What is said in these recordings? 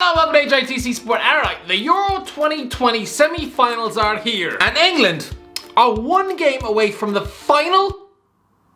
Hello, welcome to HITC Sport. Alright, the Euro 2020 semi-finals are here, and England are one game away from the final.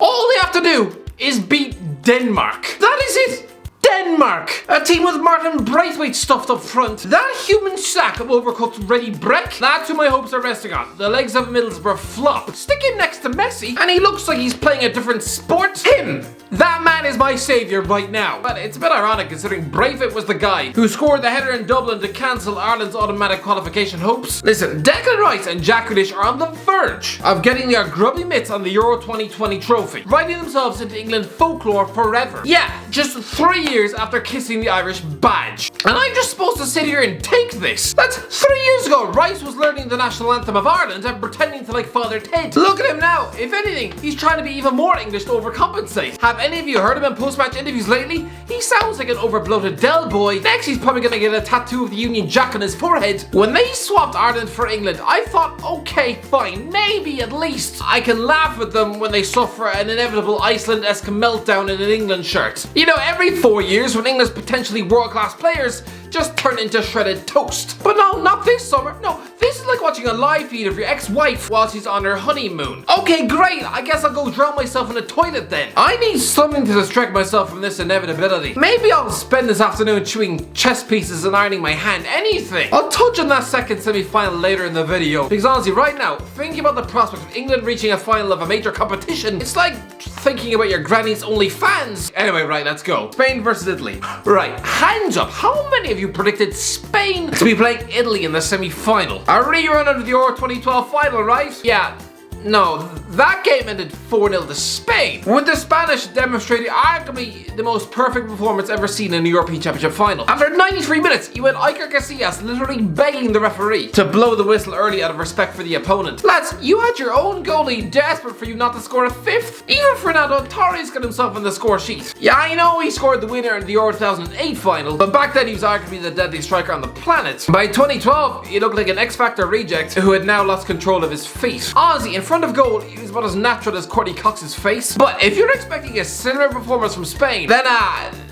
All they have to do is beat Denmark. That is it. Denmark! A team with Martin Braithwaite stuffed up front. That human sack of overcooked ready breck, that's who my hopes are resting on. The legs of Middlesbrough flop. Stick him next to Messi, and he looks like he's playing a different sport. Him! That man is my saviour right now. But it's a bit ironic considering Braithwaite was the guy who scored the header in Dublin to cancel Ireland's automatic qualification hopes. Listen, Declan Rice and Jack Grealish are on the verge of getting their grubby mitts on the Euro 2020 trophy, writing themselves into England folklore forever. Yeah, just 3 years after kissing the Irish badge. And I'm just supposed to sit here and take this. That's 3 years ago. Rice was learning the national anthem of Ireland and pretending to like Father Ted. Look at him now. If anything, he's trying to be even more English to overcompensate. Have any of you heard him in post-match interviews lately? He sounds like an over-bloated Del boy. Next, he's probably gonna get a tattoo of the Union Jack on his forehead. When they swapped Ireland for England, I thought, okay, fine, maybe at least I can laugh at them when they suffer an inevitable Iceland-esque meltdown in an England shirt. You know, every 4 years when England's potentially world-class players just turn into shredded toast. But no, not this summer. No, this is like watching a live feed of your ex-wife while she's on her honeymoon. Okay, great. I guess I'll go drown myself in a toilet then. I need something to distract myself from this inevitability. Maybe I'll spend this afternoon chewing chess pieces and ironing my hand. Anything. I'll touch on that second semi-final later in the video. Because honestly, right now, thinking about the prospect of England reaching a final of a major competition, it's like thinking about your granny's OnlyFans. Anyway, right, let's go. Spain versus Italy. Right, hands up. How many of you predicted Spain to be playing Italy in the semi-final? A rerun of the Euro 2012 final, right? Yeah. No, that game ended 4-0 to Spain, with the Spanish demonstrating arguably the most perfect performance ever seen in a European Championship final. After 93 minutes, you had Iker Casillas literally begging the referee to blow the whistle early out of respect for the opponent. Lads, you had your own goalie desperate for you not to score a fifth. Even Fernando Torres got himself on the score sheet. Yeah, I know he scored the winner in the Euro 2008 final, but back then he was arguably the deadliest striker on the planet. By 2012, he looked like an X-Factor reject who had now lost control of his feet. Honestly, in front of goal, he was about as natural as Courtney Cox's face. But if you're expecting a similar performance from Spain, then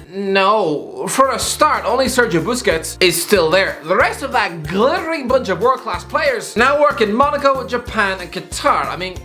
no. For a start, only Sergio Busquets is still there. The rest of that glittering bunch of world-class players now work in Monaco, Japan, and Qatar. I mean,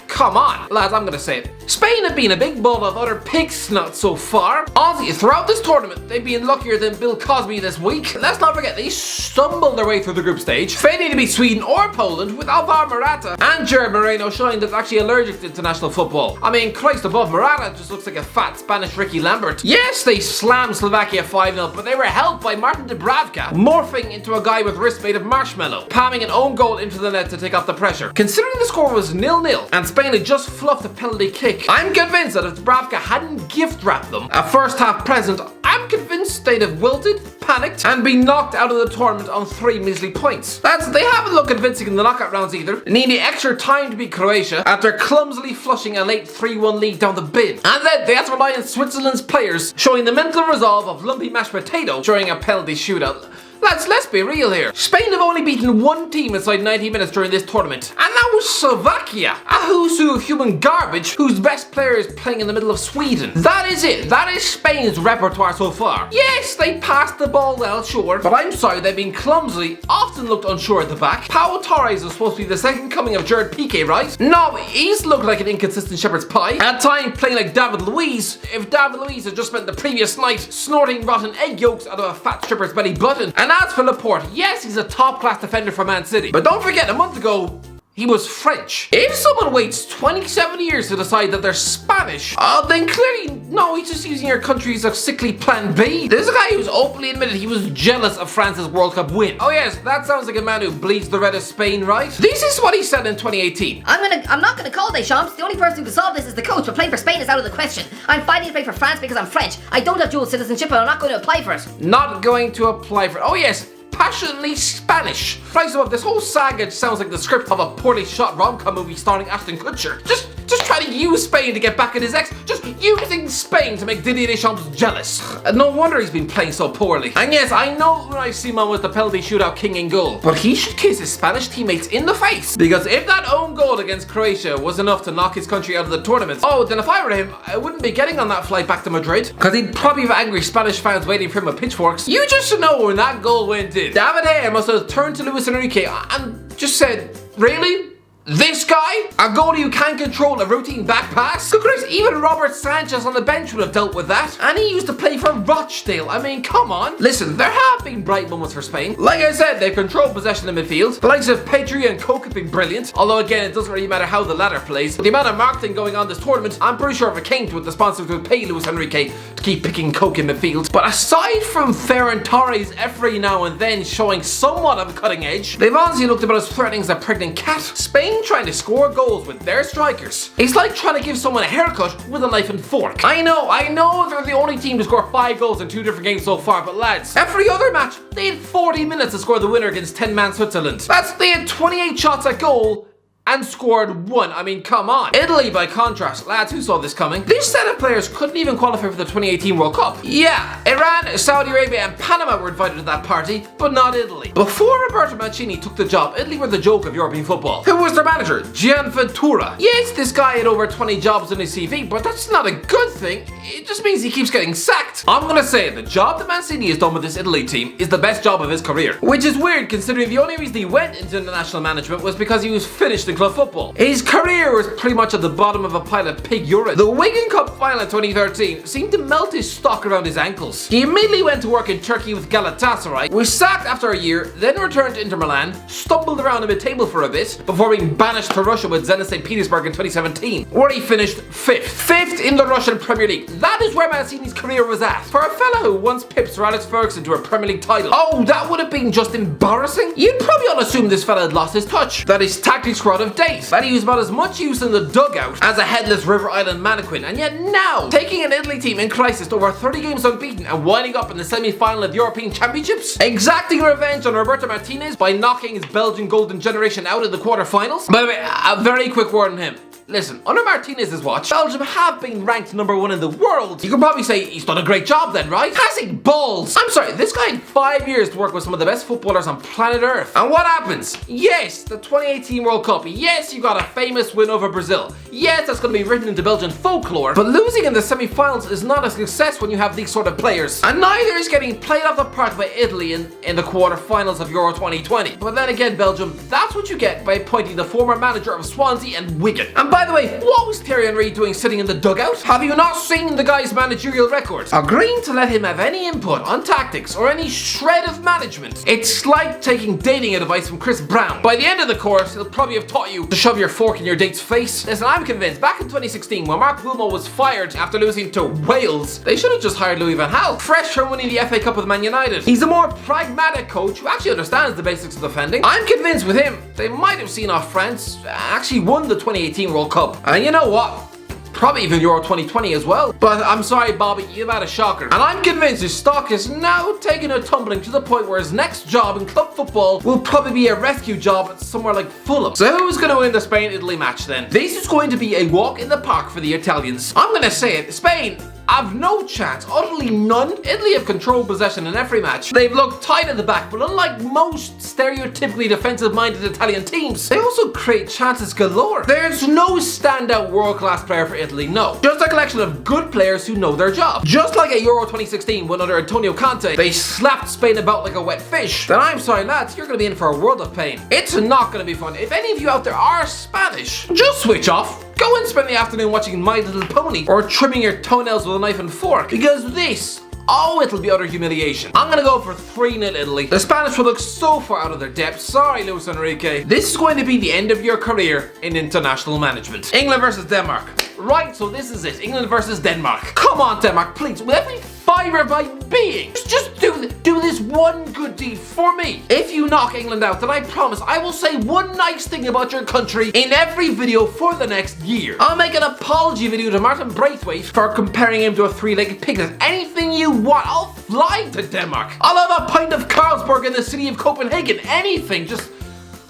come on. Lads, I'm gonna say it. Spain have been a big ball of utter pig snot so far. Honestly, throughout this tournament, they've been luckier than Bill Cosby this week. Let's not forget, they stumbled their way through the group stage, failing to beat Sweden or Poland, with Alvaro Morata and Gerard Moreno showing that they're actually allergic to international football. I mean, Christ above, Morata just looks like a fat Spanish Ricky Lambert. Yes, they slammed Slovakia 5-0, but they were helped by Martin Dubravka, morphing into a guy with wrists made of marshmallow, palming an own goal into the net to take off the pressure. Considering the score was 0-0, and Spain had just fluffed a penalty kick, I'm convinced that if Dubravka hadn't gift-wrapped them a first-half present, I'm convinced they'd have wilted, panicked, and been knocked out of the tournament on 3 measly points. Lads, they haven't looked convincing in the knockout rounds either, needing extra time to beat Croatia after clumsily flushing a late 3-1 lead down the bin. And then they had to rely on Switzerland's players, showing the mental resolve of lumpy mashed potato during a penalty shootout. Lads, let's be real here. Spain have only beaten one team inside 90 minutes during this tournament, and that was Slovakia, a who's who of human garbage whose best player is playing in the middle of Sweden. That is it. That is Spain's repertoire so far. Yes, they passed the ball well, sure, but I'm sorry, they've been clumsy, often looked unsure at the back. Pau Torres was supposed to be the second coming of Gerard Piqué, right? No, he's looked like an inconsistent shepherd's pie, at times playing like David Luiz, if David Luiz had just spent the previous night snorting rotten egg yolks out of a fat stripper's belly button. And as for Laporte, yes, he's a top-class defender for Man City, but don't forget, a month ago, he was French. If someone waits 27 years to decide that they're Spanish, then clearly, no, he's just using your country as a sickly plan B. This is a guy who's openly admitted he was jealous of France's World Cup win. Oh yes, that sounds like a man who bleeds the red of Spain, right? This is what he said in 2018. I'm not gonna call Deschamps. The only person who can solve this is the coach, but playing for Spain is out of the question. I'm fighting to play for France because I'm French. I don't have dual citizenship and I'm not going to apply for it. Not going to apply for it. Oh yes, passionately Spanish. Price above, this whole saga sounds like the script of a poorly shot rom-com movie starring Ashton Kutcher. Just Just trying to use Spain to get back at his ex. Just using Spain to make Didier Deschamps jealous. No wonder he's been playing so poorly. And yes, I know Unai Simon was the penalty shootout king in goal, but he should kiss his Spanish teammates in the face. Because if that own goal against Croatia was enough to knock his country out of the tournament, oh, then if I were him, I wouldn't be getting on that flight back to Madrid. Because he'd probably have angry Spanish fans waiting for him with pitchforks. You just should know when that goal went in, David Gea must have turned to Luis Enrique and just said, really? This guy? A goalie who can't control a routine back pass? Good Christ, even Robert Sanchez on the bench would have dealt with that. And he used to play for Rochdale. I mean, come on. Listen, there have been bright moments for Spain. Like I said, they've controlled possession in midfield. The likes of Pedri and Coke have been brilliant. Although again, it doesn't really matter how the latter plays. With the amount of marketing going on this tournament, I'm pretty sure if it came to it, the sponsors would pay Luis Enrique to keep picking Coke in midfield. But aside from Ferran Torres every now and then showing somewhat of a cutting edge, they've honestly looked about as threatening as a pregnant cat. Spain trying to score goals with their strikers. It's like trying to give someone a haircut with a knife and fork. I know they're the only team to score 5 goals in 2 different games so far, but lads, every other match, they had 40 minutes to score the winner against 10-man Switzerland. They had 28 shots at goal and scored 1. I mean, come on. Italy, by contrast, lads, who saw this coming? This set of players couldn't even qualify for the 2018 World Cup. Yeah, Iran, Saudi Arabia and Panama were invited to that party, but not Italy. Before Roberto Mancini took the job, Italy were the joke of European football. Who was their manager? Gianventura. Yes, this guy had over 20 jobs on his CV, but that's not a good thing. It just means he keeps getting sacked. I'm gonna say the job that Mancini has done with this Italy team is the best job of his career. Which is weird considering the only reason he went into international management was because he was finished in club football. His career was pretty much at the bottom of a pile of pig urine. The Wigan Cup final in 2013 seemed to melt his stock around his ankles. He immediately went to work in Turkey with Galatasaray, was sacked after a year, then returned to Inter Milan, stumbled around in mid-table for a bit, before being banished to Russia with Zenit St. Petersburg in 2017, where he finished 5th. 5th in the Russian Premier League. That is where Mancini's career was at. For a fella who once pipped Sir Alex Ferguson to a Premier League title, oh, that would have been just embarrassing. You'd probably all assume this fella had lost his touch, that his tactics were out of date, that he was about as much use in the dugout as a headless River Island mannequin, and yet now, taking an Italy team in crisis to over 30 games unbeaten and winding up in the semi-final of the European Championships, exacting revenge on Roberto Martinez by knocking his Belgian golden generation out in the quarterfinals. By the way, a very quick word on him. Listen, under Martinez's watch, Belgium have been ranked #1 in the world. You could probably say he's done a great job then, right? Has he balls? I'm sorry, this guy had 5 years to work with some of the best footballers on planet Earth. And what happens? Yes, the 2018 World Cup. Yes, you got a famous win over Brazil. Yes, that's going to be written into Belgian folklore. But losing in the semi-finals is not a success when you have these sort of players. And neither is getting played off the park by Italy in the quarterfinals of Euro 2020. But then again, Belgium, that's what you get by appointing the former manager of Swansea and Wigan. And by the way, what was Thierry Henry doing sitting in the dugout? Have you not seen the guy's managerial record? Agreeing to let him have any input on tactics or any shred of management. It's like taking dating advice from Chris Brown. By the end of the course, he'll probably have taught you to shove your fork in your date's face. Listen, I'm convinced back in 2016 when Mark Wilmot was fired after losing to Wales, they should have just hired Louis van Gaal, fresh from winning the FA Cup with Man United. He's a more pragmatic coach who actually understands the basics of defending. I'm convinced with him, they might have seen off France, actually won the 2018 World Cup. And you know what? Probably even Euro 2020 as well. But I'm sorry, Bobby, you've had a shocker. And I'm convinced his stock is now taking a tumbling to the point where his next job in club football will probably be a rescue job at somewhere like Fulham. So who's going to win the Spain-Italy match then? This is going to be a walk in the park for the Italians. I'm going to say it. Spain have no chance, utterly none. Italy have controlled possession in every match. They've looked tight at the back, but unlike most stereotypically defensive-minded Italian teams, they also create chances galore. There's no standout world-class player for Italy, no. Just a collection of good players who know their job. Just like at Euro 2016 when under Antonio Conte, they slapped Spain about like a wet fish. Then I'm sorry lads, you're gonna be in for a world of pain. It's not gonna be fun. If any of you out there are Spanish, just switch off. Go and spend the afternoon watching My Little Pony or trimming your toenails with a knife and fork, because this, oh, it'll be utter humiliation. I'm gonna go for 3-0 Italy. The Spanish will look so far out of their depth. Sorry, Luis Enrique. This is going to be the end of your career in international management. England versus Denmark. Right, so this is it. England versus Denmark. Come on, Denmark, please. With every fibre of my being, just do this one good deed for me. If you knock England out, then I promise I will say one nice thing about your country in every video for the next year. I'll make an apology video to Martin Braithwaite for comparing him to a 3-legged piglet. Anything you want, I'll fly to Denmark. I'll have a pint of Carlsberg in the city of Copenhagen. Anything, just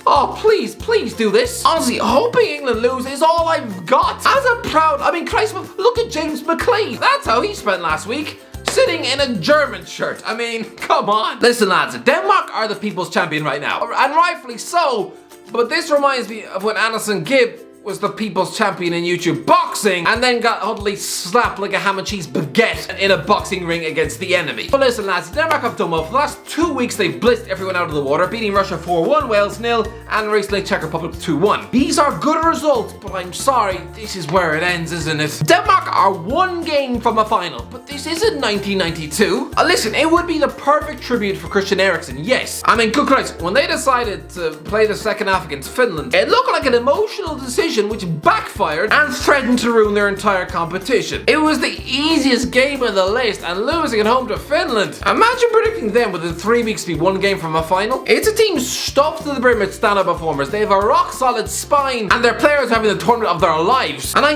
Oh, please do this. Honestly, hoping England lose is all I've got. As a proud, Christ, look at James McLean. That's how he spent last week. Sitting in a German shirt. I mean, come on. Listen, lads, Denmark are the people's champion right now. And rightfully so. But this reminds me of when Anderson Gibb was the people's champion in YouTube boxing and then got utterly slapped like a ham and cheese baguette in a boxing ring against the enemy. But listen, lads, Denmark have done well. For the last 2 weeks, they've blitzed everyone out of the water, beating Russia 4-1, Wales 0, and recently Czech Republic 2-1. These are good results, but I'm sorry, this is where it ends, isn't it? Denmark are 1 game from a final, but this isn't 1992. Listen, it would be the perfect tribute for Christian Eriksen, yes. I mean, good Christ, when they decided to play the second half against Finland, it looked like an emotional decision which backfired and threatened to ruin their entire competition. It was the easiest game on the list, and losing at home to Finland. Imagine predicting them within 3 weeks to be 1 game from a final. It's a team stuffed to the brim with stand-up performers. They have a rock-solid spine, and their players are having the tournament of their lives. And I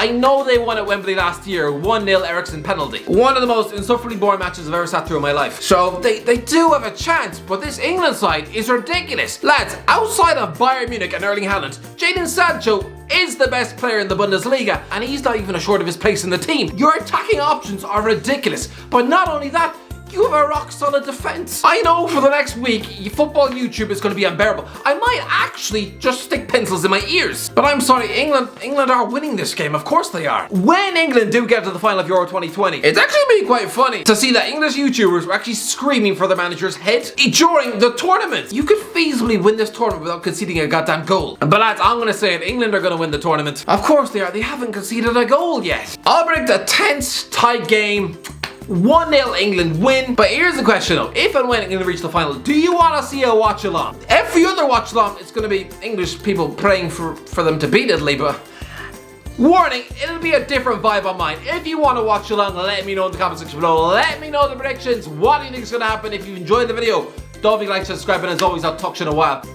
know they won at Wembley last year, 1-0 Eriksen penalty. One of the most insufferably boring matches I've ever sat through in my life. So they do have a chance, but this England side is ridiculous. Lads, outside of Bayern Munich and Erling Haaland, Jadon Sancho is the best player in the Bundesliga, and he's not even assured of his place in the team. Your attacking options are ridiculous, but not only that, you have a rock-solid defense. I know for the next week, football YouTube is going to be unbearable. I might actually just stick pencils in my ears. But I'm sorry, England are winning this game. Of course they are. When England do get to the final of Euro 2020, it's actually been quite funny to see that English YouTubers were actually screaming for their manager's head during the tournament. You could feasibly win this tournament without conceding a goddamn goal. But lads, I'm going to say it, England are going to win the tournament. Of course they are. They haven't conceded a goal yet. I'll predict a tense, tight game. 1-0 England win. But here's the question though, if and when England reach the final, do you want to see a watch along? Every other watch along is going to be English people praying for them to beat Italy, but warning, it'll be a different vibe on mine. If you want to watch along, let me know in the comment section below. Let me know the predictions. What do you think is going to happen? If you enjoyed the video, don't forget to like, subscribe, and as always, I'll talk to you in a while.